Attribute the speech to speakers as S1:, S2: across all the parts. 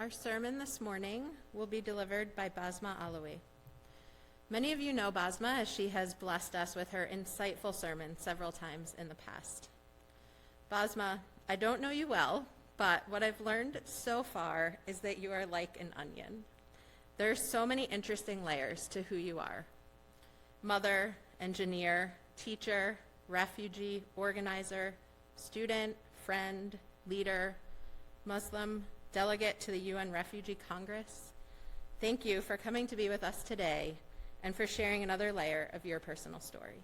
S1: Our sermon this morning will be delivered by Basma Alawee. Many of you know Basma as she has blessed us with her insightful sermon several times in the past. Basma, I don't know you well, but what I've learned so far is that you are like an onion. There are so many interesting layers to who you are. Mother, engineer, teacher, refugee, organizer, student, friend, leader, Muslim, delegate to the UN Refugee Congress. Thank you for coming to be with us today and for sharing another layer of your personal story.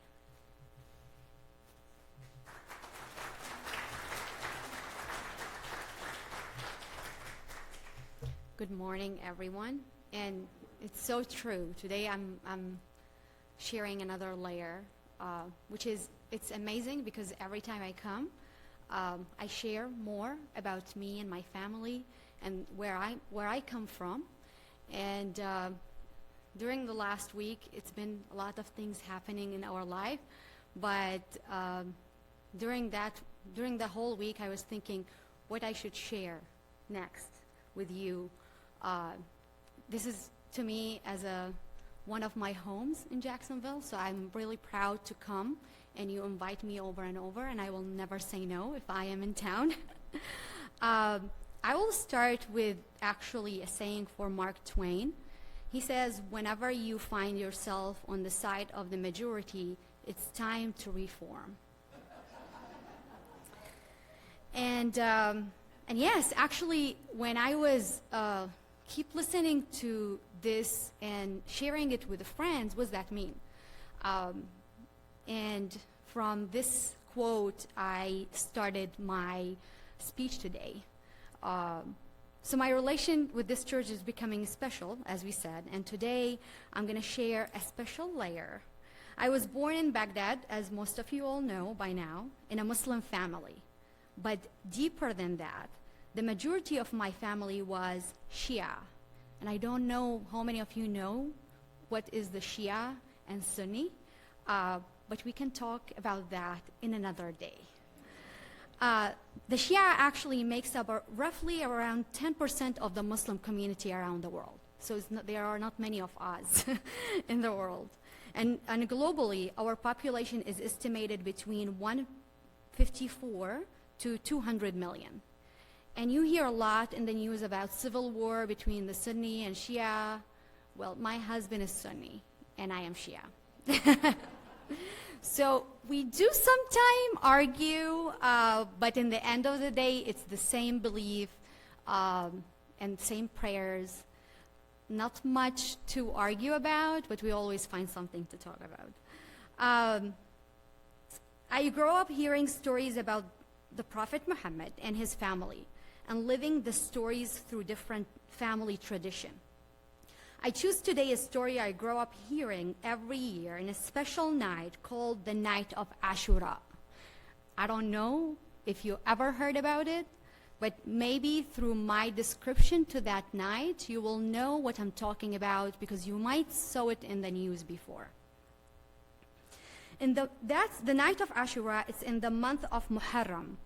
S2: Good morning, everyone. And it's so true. Today I'm sharing another layer, which is, it's amazing because every time I come, I share more about me and my family and where I come from. And during the last week, it's been a lot of things happening in our life. But during the whole week, I was thinking what I should share next with you. This is, to me, as one of my homes in Jacksonville, so I'm really proud to come, and you invite me over and over, and I will never say no if I am in town. I will start with actually a saying for Mark Twain. He says, whenever you find yourself on the side of the majority, it's time to reform. And yes, actually, when I was keep listening to this and sharing it with friends, what does that mean? And from this quote, I started my speech today. So my relation with this church is becoming special, as we said, and today I'm going to share a special layer. I was born in Baghdad, as most of you all know by now, in a Muslim family. But deeper than that, the majority of my family was Shia. And I don't know how many of you know what is the Shia and Sunni, but we can talk about that in another day. The Shia actually makes up roughly around 10% of the Muslim community around the world. So there are not many of us in the world. And globally, our population is estimated between 154 to 200 million. And you hear a lot in the news about civil war between the Sunni and Shia. Well, my husband is Sunni, and I am Shia. So we do sometimes argue, but in the end of the day, it's the same belief and same prayers. Not much to argue about, but we always find something to talk about. I grew up hearing stories about the Prophet Muhammad and his family, and living the stories through different family tradition. I choose today a story I grow up hearing every year in a special night called the Night of Ashura. I don't know if you ever heard about it, but maybe through my description to that night, you will know what I'm talking about because you might saw it in the news before. That's the Night of Ashura. It's in the month of Muharram.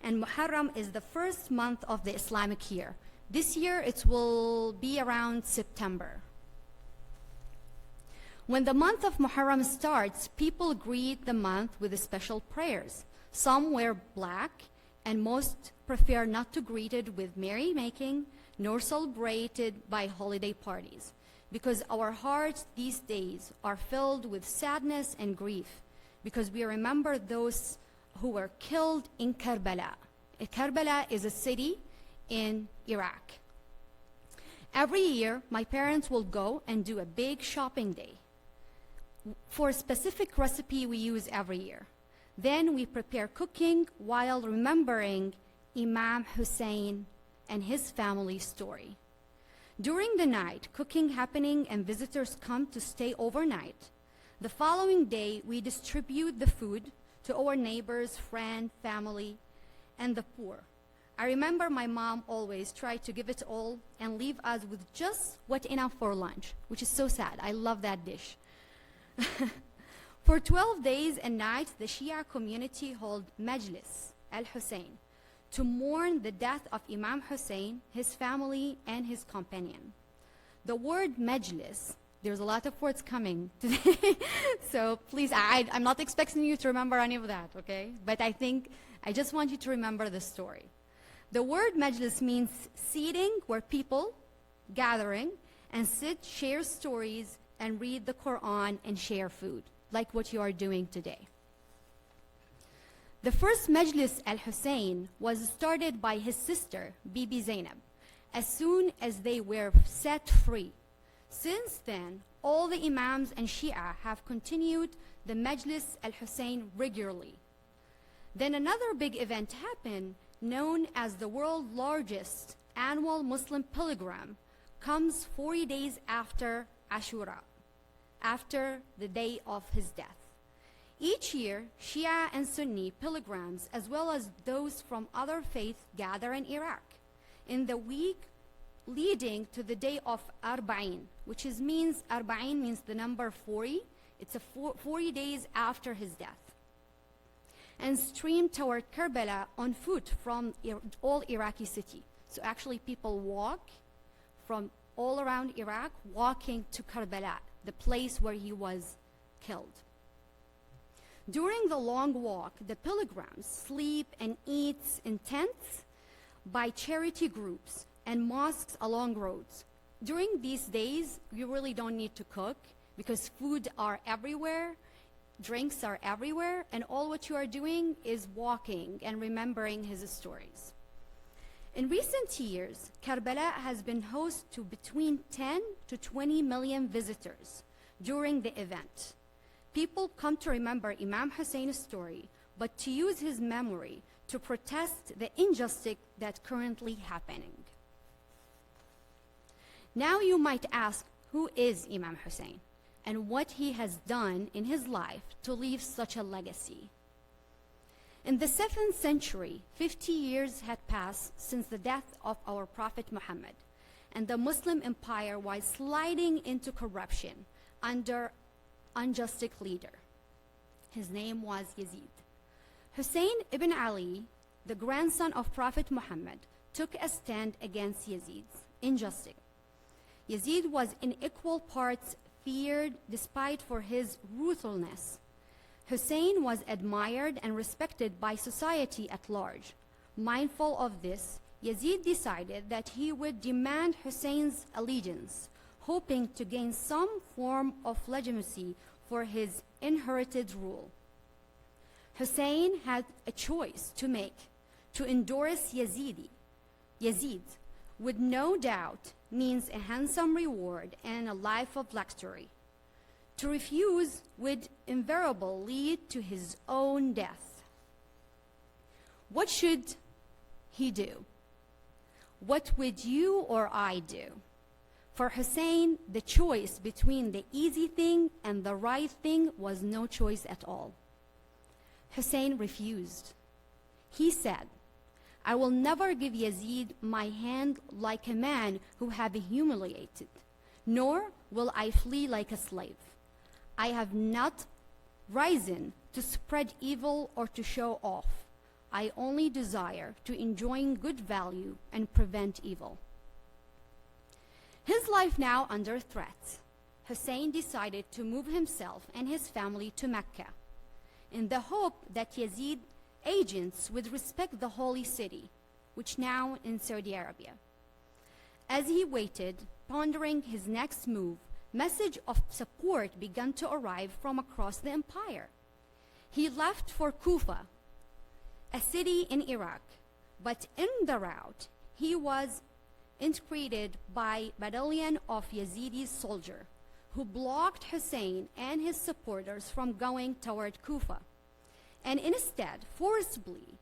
S2: And Muharram is the first month of the Islamic year. This year, it will be around September. When the month of Muharram starts, people greet the month with special prayers. Some wear black, and most prefer not to greet it with merrymaking, nor celebrate it by holiday parties, because our hearts these days are filled with sadness and grief, because we remember those who were killed in Karbala. Karbala is a city in Iraq. Every year, my parents will go and do a big shopping day for a specific recipe we use every year. Then we prepare cooking while remembering Imam Husayn and his family story. During the night, cooking happening and visitors come to stay overnight. The following day, we distribute the food to our neighbors, friends, family, and the poor. I remember my mom always tried to give it all and leave us with just what enough for lunch, which is so sad. I love that dish. For 12 days and nights, the Shia community hold Majlis al-Hussein to mourn the death of Imam Husayn, his family, and his companion. The word majlis, there's a lot of words coming today, so please, I'm not expecting you to remember any of that, okay? But I just want you to remember the story. The word majlis means seating, where people gathering and sit, share stories, and read the Quran and share food, like what you are doing today. The first Majlis al-Hussein was started by his sister, Bibi Zainab, as soon as they were set free. Since then, all the Imams and Shia have continued the Majlis al-Hussein regularly. Then another big event happened, known as the world's largest annual Muslim pilgrim, comes 40 days after Ashura, after the day of his death. Each year, Shia and Sunni pilgrims, as well as those from other faiths, gather in Iraq in the week leading to the day of Arba'in, which means Arba'in means the number 40. It's 40 days after his death, and stream toward Karbala on foot from all Iraqi city. So actually people walk from all around Iraq, walking to Karbala, the place where he was killed. During the long walk, the pilgrims sleep and eat in tents by charity groups and mosques along roads. During these days, you really don't need to cook because food are everywhere, drinks are everywhere, and all what you are doing is walking and remembering his stories. In recent years, Karbala has been host to between 10 to 20 million visitors during the event. People come to remember Imam Husayn's story, but to use his memory to protest the injustice that's currently happening. Now you might ask, who is Imam Husayn and what he has done in his life to leave such a legacy? In the 7th century, 50 years had passed since the death of our Prophet Muhammad, and the Muslim empire was sliding into corruption under unjust leader. His name was Yazid. Hussein ibn Ali, the grandson of Prophet Muhammad, took a stand against Yazid's injustice. Yazid was in equal parts feared despite for his ruthlessness. Hussein was admired and respected by society at large. Mindful of this, Yazid decided that he would demand Hussein's allegiance, hoping to gain some form of legitimacy for his inherited rule. Hussein had a choice to make: to endorse Yazid would no doubt means a handsome reward and a life of luxury. To refuse would invariably lead to his own death. What should he do? What would you or I do? For Hussein, the choice between the easy thing and the right thing was no choice at all. Hussein refused. He said, "I will never give Yazid my hand like a man who have humiliated, nor will I flee like a slave. I have not risen to spread evil or to show off. I only desire to enjoy good value and prevent evil." His life now under threat, Hussein decided to move himself and his family to Mecca in the hope that Yazid agents would respect the holy city, which now in Saudi Arabia. As he waited, pondering his next move, message of support began to arrive from across the empire. He left for Kufa, a city in Iraq, but in the route, he was integrated by battalion of Yazidi soldiers who blocked Hussein and his supporters from going toward Kufa, and instead forcibly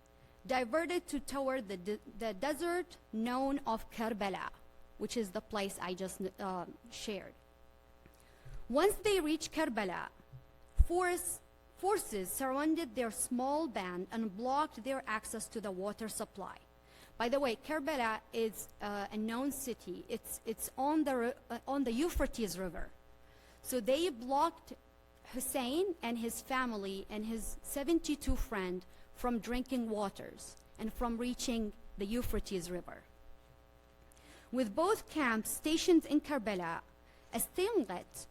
S2: diverted toward the desert known of Karbala, which is the place I just shared. Once they reached Karbala, forces surrounded their small band and blocked their access to the water supply. By the way, Karbala is a known city. It's on the Euphrates River. So they blocked Hussein and his family and his 72 friends from drinking waters. and from reaching the Euphrates River. With both camps stationed in Karbala, as stalemate,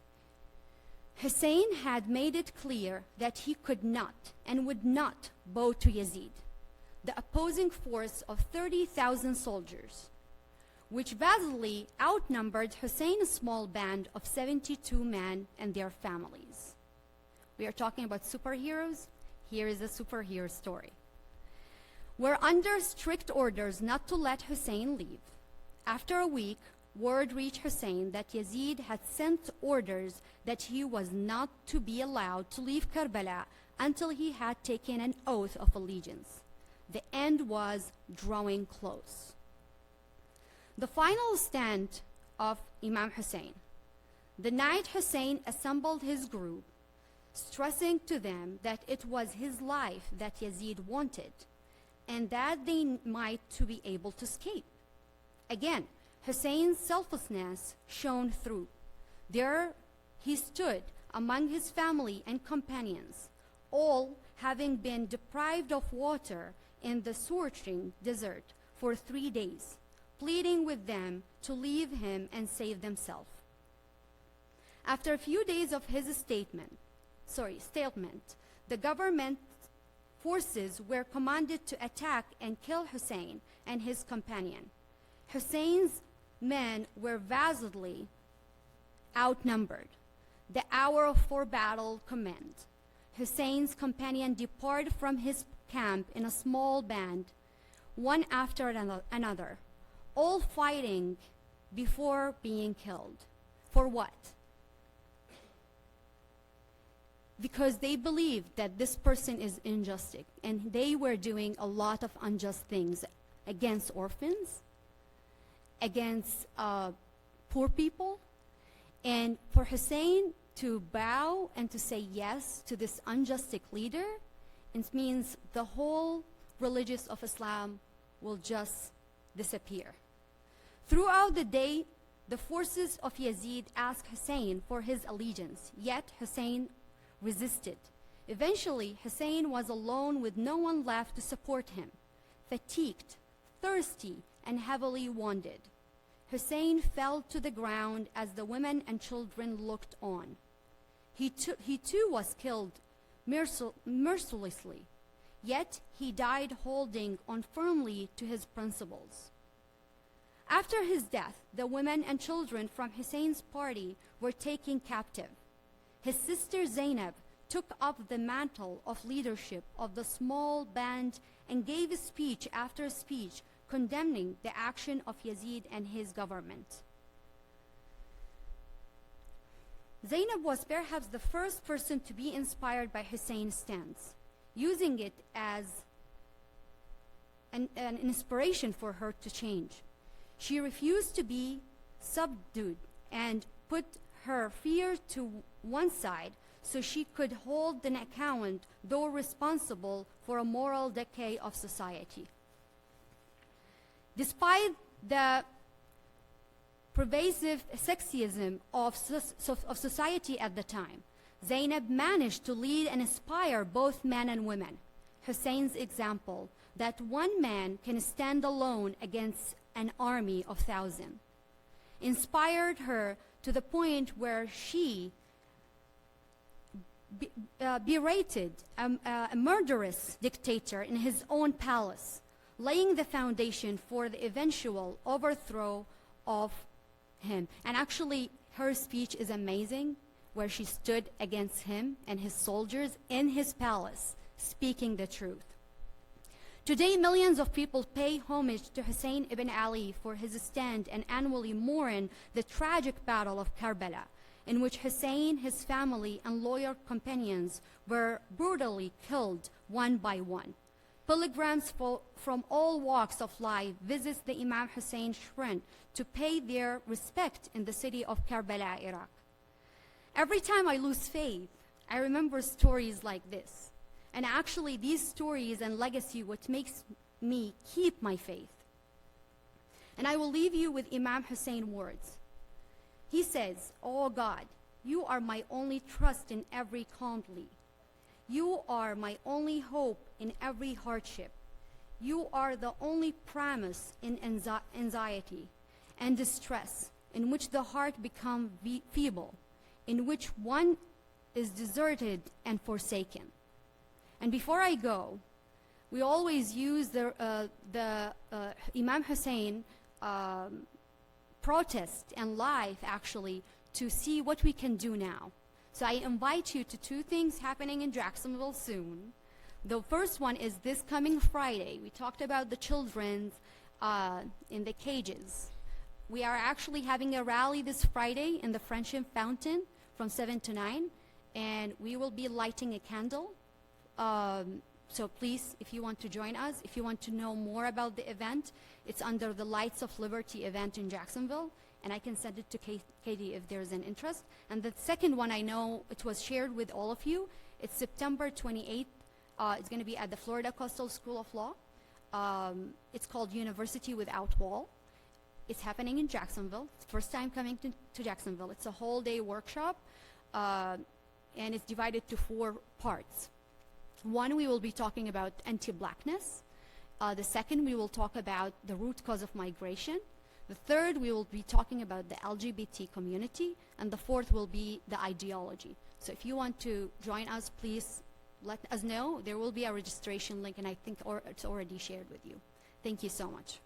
S2: Hussein had made it clear that he could not and would not bow to Yazid, the opposing force of 30,000 soldiers, which vastly outnumbered Hussein's small band of 72 men and their families. We are talking about superheroes. Here is a superhero story. Were under strict orders not to let Hussein leave. After a week, word reached Hussein that Yazid had sent orders that he was not to be allowed to leave Karbala until he had taken an oath of allegiance. The end was drawing close. The final stand of Imam Husayn. The night Hussein assembled his group, stressing to them that it was his life that Yazid wanted, and that they might to be able to escape. Again, Hussein's selflessness shone through. There he stood among his family and companions, all having been deprived of water in the scorching desert for 3 days, pleading with them to leave him and save themselves. After a few days of his statement, the government forces were commanded to attack and kill Hussein and his companion. Hussein's men were vastly outnumbered. The hour for battle commenced. Hussein's companion departed from his camp in a small band, one after another, all fighting before being killed. For what? Because they believed that this person is unjust, and they were doing a lot of unjust things against orphans, against poor people. And for Hussein to bow and to say yes to this unjust leader, it means the whole religion of Islam will just disappear. Throughout the day, the forces of Yazid asked Hussein for his allegiance, yet Hussein resisted. Eventually, Hussein was alone with no one left to support him, fatigued, thirsty, and heavily wounded. Hussein fell to the ground as the women and children looked on. He too was killed mercilessly, yet he died holding on firmly to his principles. After his death, the women and children from Hussein's party were taken captive. His sister Zainab took up the mantle of leadership of the small band and gave a speech after speech condemning the action of Yazid and his government. Zainab was perhaps the first person to be inspired by Hussein's stance, using it as an inspiration for her to change. She refused to be subdued and put her fear to one side so she could hold an account, though responsible for a moral decay of society. Despite the pervasive sexism of society at the time, Zainab managed to lead and inspire both men and women. Hussein's example that one man can stand alone against an army of thousands inspired her to the point where she berated a murderous dictator in his own palace, laying the foundation for the eventual overthrow of him. And actually, her speech is amazing, where she stood against him and his soldiers in his palace, speaking the truth. Today, millions of people pay homage to Hussein ibn Ali for his stand and annually mourn the tragic battle of Karbala, in which Hussein, his family, and loyal companions were brutally killed one by one. Pilgrims from all walks of life visit the Imam Husayn shrine to pay their respect in the city of Karbala, Iraq. Every time I lose faith, I remember stories like this. And actually, these stories and legacy what makes me keep my faith. And I will leave you with Imam Husayn words. He says, "Oh God, you are my only trust in every calamity. You are my only hope in every hardship. You are the only premise in anxiety and distress, in which the heart becomes feeble, in which one is deserted and forsaken. And before I go, we always use the Imam Husayn protest and life, actually, to see what we can do now. So I invite you to two things happening in Jacksonville soon. The first one is this coming Friday. We talked about the children in the cages. We are actually having a rally this Friday in the Friendship Fountain from 7 to 9, and we will be lighting a candle. So please, if you want to join us, if you want to know more about the event, it's under the Lights of Liberty event in Jacksonville, and I can send it to Katie if there's an interest. And the second one, I know it was shared with all of you. It's September 28th. It's going to be at the Florida Coastal School of Law. It's called University Without Wall. It's happening in Jacksonville. It's first time coming to Jacksonville. It's a whole day workshop, and it's divided to 4 parts. One, we will be talking about anti-blackness. The second, we will talk about the root cause of migration. The third, we will be talking about the LGBT community. And the fourth will be the ideology. So if you want to join us, please let us know. There will be a registration link, and I think it's already shared with you. Thank you so much.